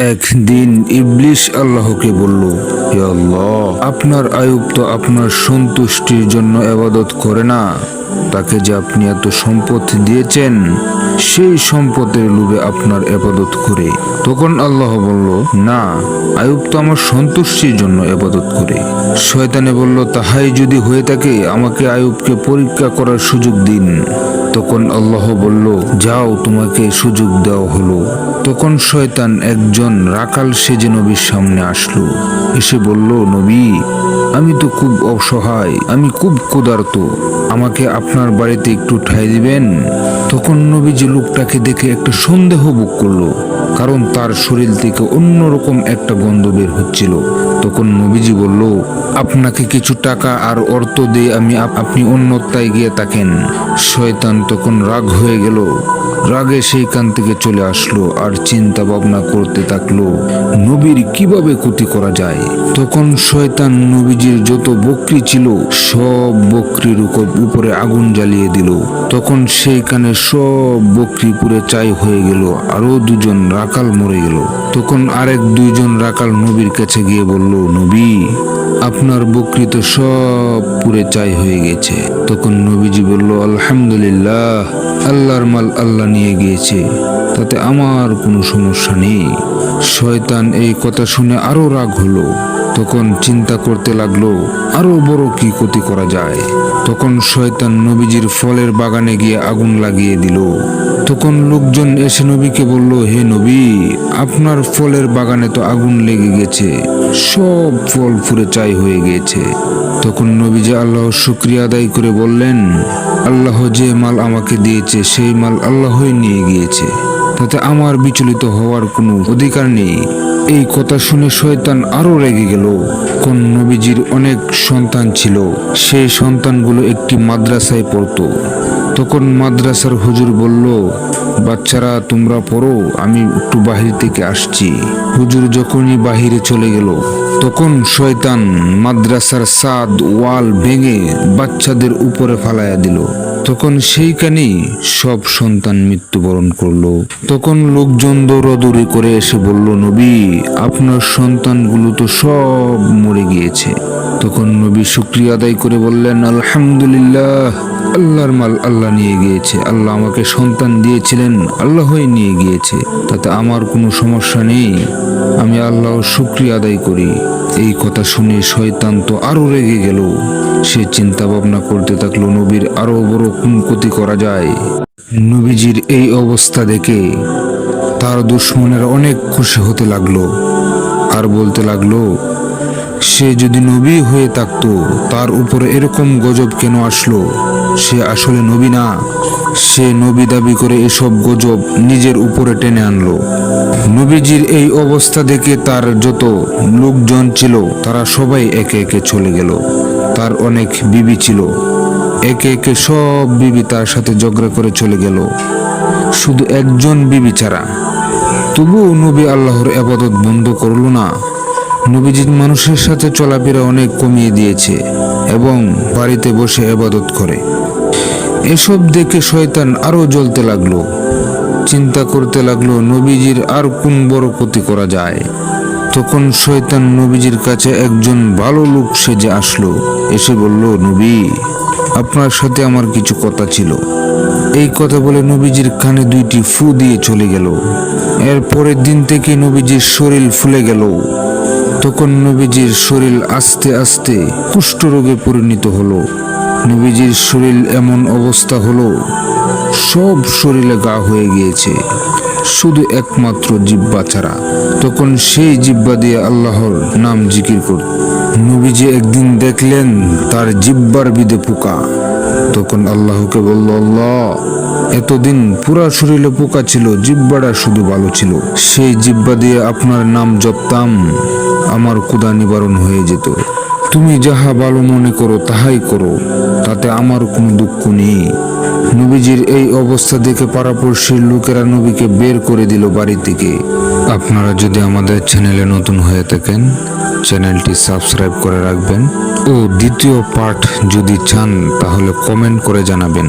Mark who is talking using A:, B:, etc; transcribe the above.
A: একদিন ইবলিস আল্লাহকে বলল, হে আল্লাহ, আপনার আইয়ুব তো আপনার সন্তুষ্টির জন্য ইবাদত করে না। তাকে যে আপনি এত সম্পদ দিয়েছেন, সেই সম্পদের লোভে আপনার ইবাদত করে। তখন আল্লাহ বলল, না, আইয়ুব তো আমার সন্তুষ্টির জন্য ইবাদত করে। শয়তানে বলল, তাহাই যদি হয়ে থাকে, আমাকে আইয়ুবকে পরীক্ষা করার সুযোগ দিন। তখন আল্লাহ বলল, যাও, তোমাকে সুযোগ দেওয়া হলো। তখন শয়তান একজন রাখাল সেজে নবীর সামনে আসলো। এসে বলল, নবী, আমি তো খুব অসহায়, আমি খুব ক্ষুধার্ত, আমাকে আপনার বাড়িতে একটু ঠাঁই দিবেন? তখন নবীজি লোকটাকে দেখে একটা সন্দেহ বোধ করলো, কারণ তার শরীর থেকে অন্যরকম একটা গন্ধ বের হচ্ছিল। তখন নবীজি বলল, আপনাকে কিছু টাকা আর অর্থ দিয়ে আপনি অন্যত্রায় গিয়ে থাকেন। শয়তান তখন রাগ হয়ে গেল, রাগে সেইখান থেকে চলে আসলো আর চিন্তা ভাবনা করতে থাকলো নবীর কিভাবে ক্ষতি করা যায়। তখন শয়তান নবীজির যত বকরি ছিল সব বকরির উপরে আগুন জ্বালিয়ে দিল। তখন সেইখানে সব বকরি পুড়ে ছাই হয়ে গেল, আরো দুজন রাখাল মরে গেল। তখন আরেক দুইজন রাখাল নবীর কাছে গিয়ে বলল, নবী, আপনার বকরি তো সব পুড়ে ছাই হয়ে গেছে। তখন নবীজি বলল, আলহামদুলিল্লাহ, আল্লাহর মাল আল্লাহ নিয়ে গিয়েছে, তাতে আমার কোনো সমস্যা নেই। শয়তান এই কথা শুনে আরো রাগ হলো। তখন চিন্তা করতে লাগলো আরো বড় কি ক্ষতি করা যায়। তখন শয়তান নবীজির ফলের বাগানে গিয়ে আগুন লাগিয়ে দিল। তখন লোকজন এসে নবীকে বলল, হে নবী, আপনার ফলের বাগানে তো আগুন লেগে গেছে, সব ফল পুড়ে ছাই হয়ে গিয়েছে। তখন নবীজি আল্লাহর শুকরিয়া আদায় করে বললেন, আল্লাহ যে মাল আমাকে দিয়েছে সেই মাল আল্লাহই নিয়ে গিয়েছে, তাতে আমার বিচলিত হওয়ার কোনো অধিকার নেই। এই কথা শুনে শয়তান আরো রেগে গেল। কোন নবীজির অনেক সন্তান ছিল, সেই সন্তানগুলো একটি মাদ্রাসায় পড়তো। তখন মাদ্রাসার হুজুর বলল, বাচ্চারা তোমরা পড়ো, আমি একটু বাহির থেকে আসছি। হুজুর যখনই বাহিরে চলে গেল, তখন শয়তান মাদ্রাসার ছাদ ওয়াল ভেঙে বাচ্চাদের উপরে ফালাইয়া দিল। তখন সেইখানেই সব সন্তান মৃত্যুবরণ করলো। তখন লোকজন দৌড়াদৌড়ি করে এসে বলল, নবী, আপনার সন্তানগুলো তো সব মরে গিয়েছে। তখন নবী শুকরিয়া আদায় করে বললেন, আলহামদুলিল্লাহ, আল্লাহর মাল আল্লাহ নিয়ে গিয়েছে, আল্লাহ আমাকে সন্তান দিয়েছিলেন, আল্লাহই নিয়ে গিয়েছে, তাতে আমার কোনো সমস্যা নেই, আমি আল্লাহর শুকরিয়া আদায় করি। এই কথা শুনে শয়তান তো আরো রেগে গেল। সে চিন্তা ভাবনা করতে থাকলো নবীর আরো বড় কোন ক্ষতি করা যায়। নবীজির এই অবস্থা দেখে তার দুশমনেরা অনেক খুশি হতে লাগলো আর বলতে লাগলো, সে যদি নবী হয়ে থাকতো, তার উপরে এরকম গজব কেন আসলো? সে আসলে নবী না, সে নবী দাবি করে এসব গজব নিজের উপরে টেনে আনলো। নবীজির এই অবস্থা দেখে তার যত লোকজন ছিল তারা সবাই একে একে চলে গেল। তার অনেক বিবি ছিল, একে একে সব বিবি তার সাথে ঝগড়া করে চলে গেল, শুধু একজন বিবি ছাড়া। তবুও নবী আল্লাহর ইবাদত বন্ধ করলো না। নবীজি মানুষের সাথে চলাফেরা অনেক কমিয়ে দিয়েছে এবং বাড়িতে বসে ইবাদত করে। এসব দেখে শয়তান আরো জ্বলতে লাগলো, চিন্তা করতে লাগলো নবীজির আর কোন বড় ক্ষতি করা যায়। তখন শয়তান নবীজির কাছে একজন ভালো লোক সেজে আসলো, এসে বলল, নবী, আপনার সাথে আমার কিছু কথা ছিল। এই কথা বলে নবীজির কানে দুইটি ফু দিয়ে চলে গেল। এর পরের দিন থেকে নবীজির শরীর ফুলে গেল। তখন নবীজির শরীর আস্তে আস্তে কুষ্ঠরোগে পরিণত হলো। নবীজির শরীর এমন অবস্থা হলো, সব শরীরে গা হয়ে গিয়েছে, শুধু একমাত্র জিহ্বা ছাড়া। তখন সেই জিহ্বা দিয়ে আল্লাহর নাম জিকির করত। নবীজি একদিন দেখলেন তার জিহ্বার বিদে পোকা। তখন আল্লাহকে বলল, আল্লাহ, এতদিন পুরা শরীরে পোকা ছিল, জিহ্বাটা শুধু ভালো ছিল, সেই জিহ্বা দিয়ে আপনার নাম জপতাম, আমার ক্ষুধা নিবারণ হয়ে যেত। তুমি যাহা ভালো মনে করো তাহাই করো, তাতে আমার কোনো দুঃখ নেই। নবীজির এই অবস্থা দেখে পাড়াপড়শির লোকেরা নবীকে বের করে দিল বাড়ি থেকে। আপনারা যদি আমাদের চ্যানেলে নতুন হয়ে থাকেন, চ্যানেলটি সাবস্ক্রাইব করে রাখবেন ও দ্বিতীয় পার্ট যদি চান তাহলে কমেন্ট করে জানাবেন।